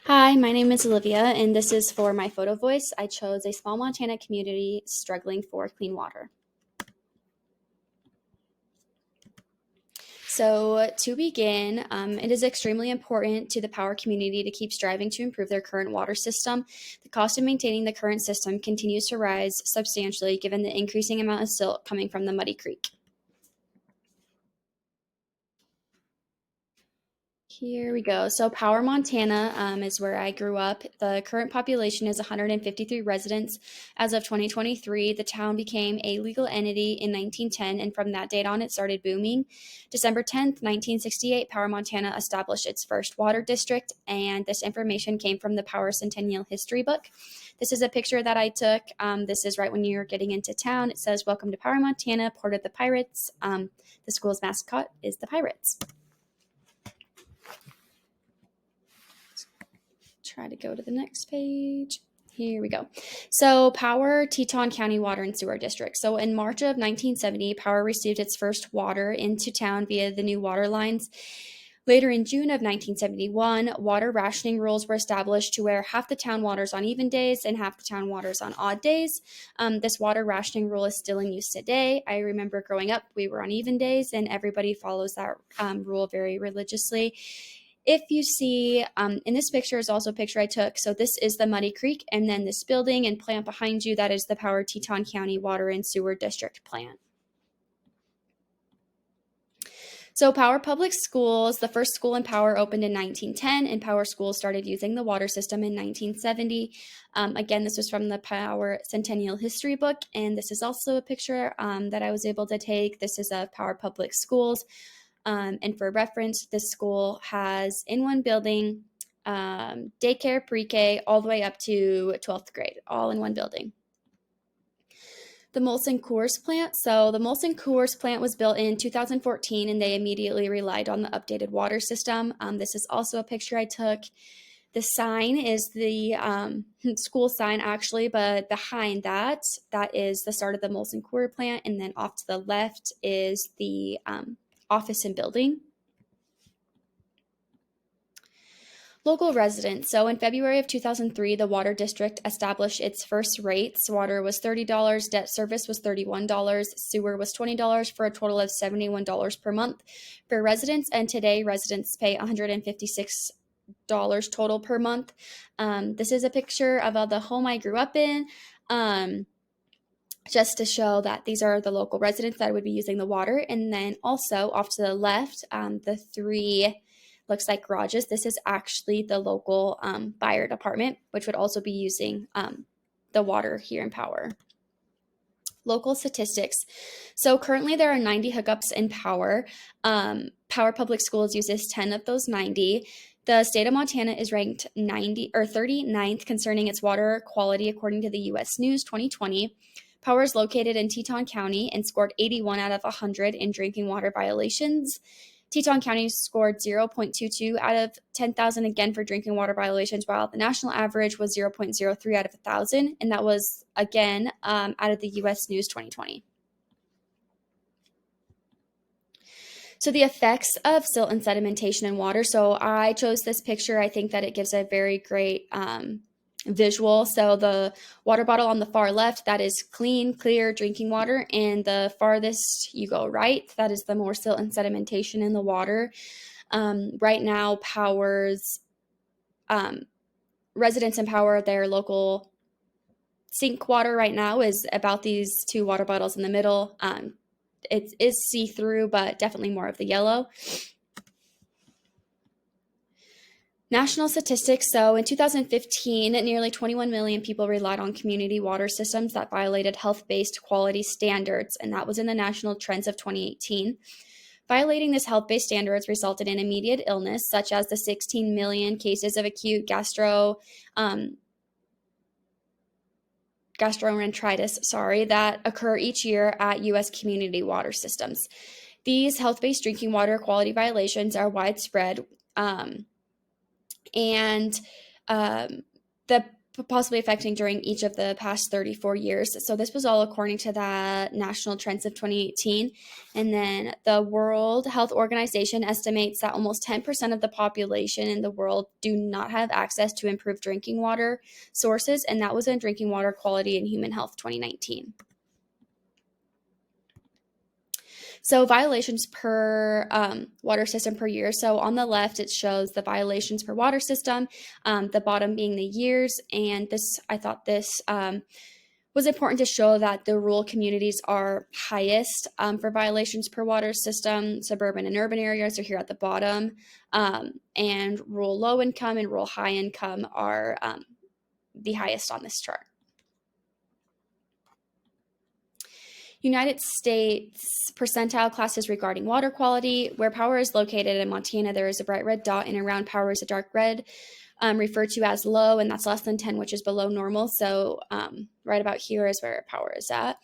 Hi, my name is Olivia, and this is for my photo voice. I chose a small Montana community struggling for clean water. So, to begin, it is extremely important to the power community to keep striving to improve their current water system. The cost of maintaining the current system continues to rise substantially given the increasing amount of silt coming from the Muddy Creek. Here we go. So, Power, Montana is where I grew up. The current population is 153 residents. As of 2023, the town became a legal entity in 1910, and from that date on, it started booming. December 10th, 1968, Power, Montana established its first water district, and this information came from the Power Centennial History book. This is a picture that I took. This is right when you're getting into town. It says, "Welcome to Power, Montana, Port of the Pirates." The school's mascot is the Pirates. Try to go to the next page. Here we go. So, Power, Teton County Water and Sewer District. So, in March of 1970, Power received its first water into town via the new water lines. Later in June of 1971, water rationing rules were established to where half the town waters on even days and half the town waters on odd days. This water rationing rule is still in use today. I remember growing up, we were on even days, and everybody follows that rule very religiously. If you see, in this picture is also a picture I took. So this is the Muddy Creek, and then this building and plant behind you, that is the Power Teton County Water and Sewer District plant. So Power Public Schools, the first school in Power opened in 1910, and Power Schools started using the water system in 1970. Again, this was from the Power Centennial History book, and this is also a picture that I was able to take. This is of Power Public Schools. And for reference, this school has in one building daycare, pre-K, all the way up to 12th grade, all in one building. The Molson Coors plant. So the Molson Coors plant was built in 2014, and they immediately relied on the updated water system. This is also a picture I took. The sign is the school sign, actually, but behind that, that is the start of the Molson Coors plant, and then off to the left is the office and building. Local residents. So in February of 2003, the water district established its first rates. Water was $30, debt service was $31, sewer was $20 for a total of $71 per month for residents. And today, residents pay $156 total per month. This is a picture of the home I grew up in. Just to show that these are the local residents that would be using the water. And then also off to the left, the three looks like garages. This is actually the local fire department, which would also be using the water here in Power. Local statistics. So currently there are 90 hookups in Power. Power Public Schools uses 10 of those 90. The state of Montana is ranked 39th concerning its water quality according to the U.S. News 2020. Power is located in Teton County and scored 81 out of 100 in drinking water violations. Teton County scored 0.22 out of 10,000 again for drinking water violations, while the national average was 0.03 out of 1,000, and that was again out of the U.S. News 2020. So the effects of silt and sedimentation in water. So I chose this picture. I think that it gives a very great visual. So the water bottle on the far left, that is clean, clear drinking water. And the farthest you go right, that is the more silt and sedimentation in the water. Right now, Power's residents in Power, their local sink water right now is about these two water bottles in the middle. It is see-through, but definitely more of the yellow. National statistics. So in 2015, nearly 21 million people relied on community water systems that violated health-based quality standards, and that was in the national trends of 2018. Violating this health-based standards resulted in immediate illness, such as the 16 million cases of acute gastroenteritis, that occur each year at U.S. community water systems. These health-based drinking water quality violations are widespread, and the possibly affecting during each of the past 34 years. So this was all according to the National Trends of 2018. And then the World Health Organization estimates that almost 10% of the population in the world do not have access to improved drinking water sources. And that was in Drinking Water Quality and Human Health 2019. So violations per water system per year. So on the left, it shows the violations per water system, the bottom being the years. And I thought this was important to show that the rural communities are highest for violations per water system. Suburban and urban areas are here at the bottom. And rural low income and rural high income are the highest on this chart. United States percentile classes regarding water quality. Where power is located in Montana, there is a bright red dot, and around power is a dark red, referred to as low, and that's less than 10, which is below normal. So right about here is where power is at.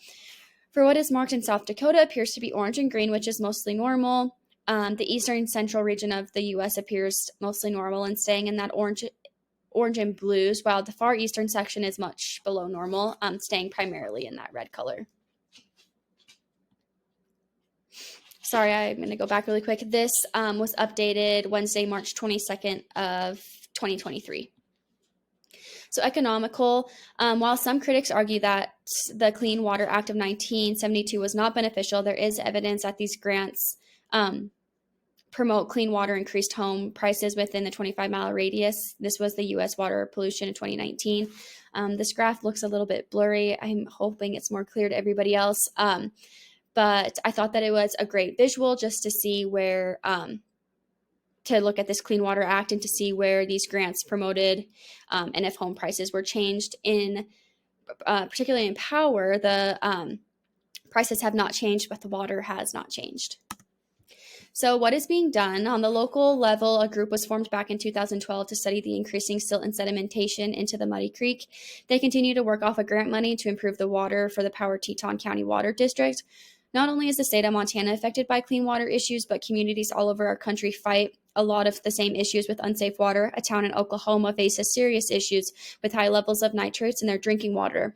For what is marked in South Dakota appears to be orange and green, which is mostly normal. The eastern central region of the U.S. appears mostly normal and staying in that orange and blues, while the far eastern section is much below normal, staying primarily in that red color. Sorry, I'm going to go back really quick. This was updated Wednesday, March 22nd of 2023. So economical, while some critics argue that the Clean Water Act of 1972 was not beneficial, there is evidence that these grants promote clean water, increased home prices within the 25-mile radius. This was the U.S. water pollution in 2019. This graph looks a little bit blurry. I'm hoping it's more clear to everybody else. But I thought that it was a great visual just to see where, to look at this Clean Water Act and to see where these grants promoted and if home prices were changed. Particularly in power, the prices have not changed, but the water has not changed. So what is being done? On the local level, a group was formed back in 2012 to study the increasing silt and sedimentation into the Muddy Creek. They continue to work off of grant money to improve the water for the Power Teton County Water District. Not only is the state of Montana affected by clean water issues, but communities all over our country fight a lot of the same issues with unsafe water. A town in Oklahoma faces serious issues with high levels of nitrates in their drinking water.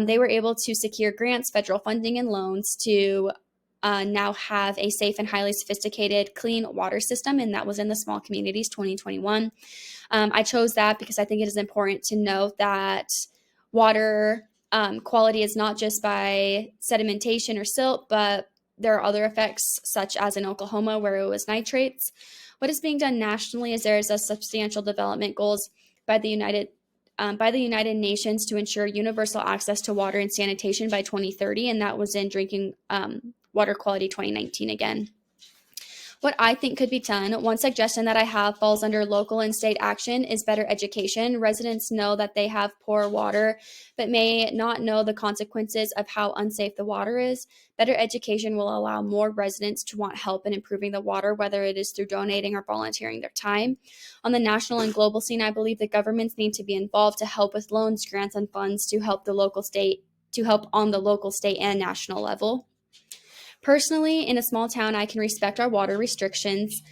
They were able to secure grants, federal funding, and loans to now have a safe and highly sophisticated clean water system, and that was in the Small Communities 2021. I chose that because I think it is important to note that water quality is not just by sedimentation or silt, but there are other effects, such as in Oklahoma where it was nitrates. What is being done nationally is there is a substantial development goals by the United Nations to ensure universal access to water and sanitation by 2030, and that was in Drinking Water Quality 2019 again. What I think could be done, one suggestion that I have falls under local and state action, is better education. Residents know that they have poor water, but may not know the consequences of how unsafe the water is. Better education will allow more residents to want help in improving the water, whether it is through donating or volunteering their time. On the national and global scene, I believe that governments need to be involved to help with loans, grants, and funds to help on the local, state, and national level. Personally, in a small town, I can respect our water restrictions,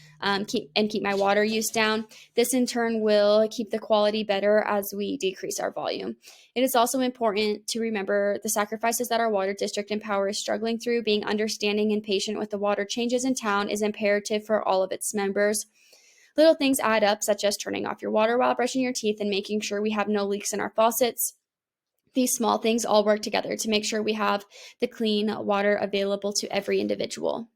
keep my water use down. This in turn will keep the quality better as we decrease our volume. It is also important to remember the sacrifices that our water district and power is struggling through. Being understanding and patient with the water changes in town is imperative for all of its members. Little things add up, such as turning off your water while brushing your teeth and making sure we have no leaks in our faucets. These small things all work together to make sure we have the clean water available to every individual.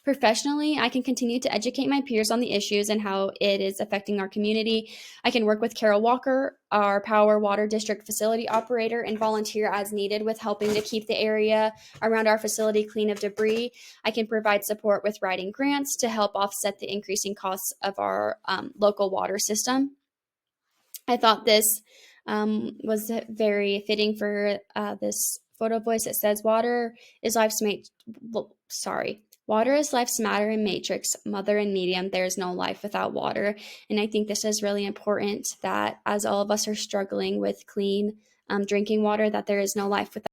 Professionally, I can continue to educate my peers on the issues and how it is affecting our community. I can work with Carol Walker, our Power Water District facility operator, and volunteer as needed with helping to keep the area around our facility clean of debris. I can provide support with writing grants to help offset the increasing costs of our local water system. I thought this was very fitting for this Photovoice. It says, water is life's matter and matrix, mother and medium. There is no life without water. And I think this is really important, that as all of us are struggling with clean drinking water, that there is no life without